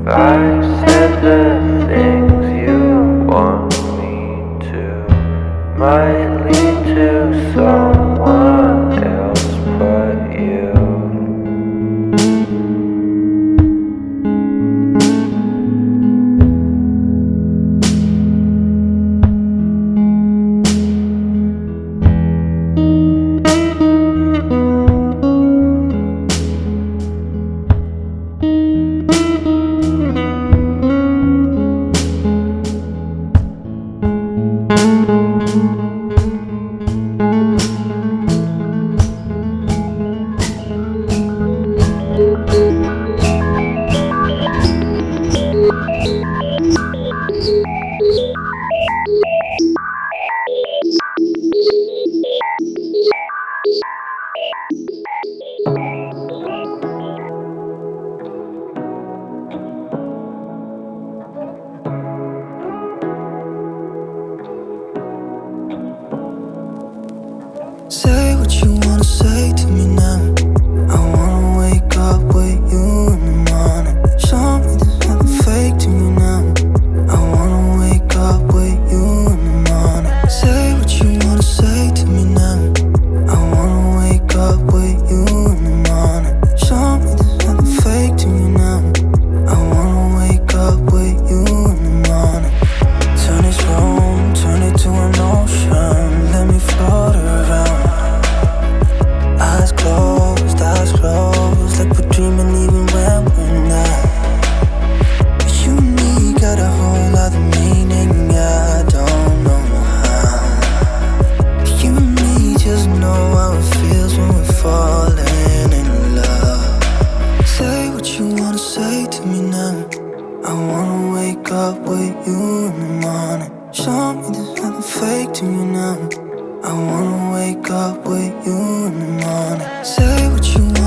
I said the things you want me to might lead to someone else but you. Say what you wanna say to me now. I wanna wake up with you in the morning. Show me there's nothing fake to me now. I wanna wake up with you in the morning. Say what you wanna say to me now. I wanna wake up with you in the morning. Show me there's nothing fake to me now. I wanna wake up with you in the morning. Turn this room, turn it to an ocean. Let me float around. Eyes closed, like we're dreaming even when we're not. You and me got a whole other meaning, I don't know how. You and me just know how it feels when we're falling in love. Say what you wanna say to me now. I wanna wake up with you in the morning. Show me there's nothing fake to me now. I wanna wake up with you in the morning. Say what you want.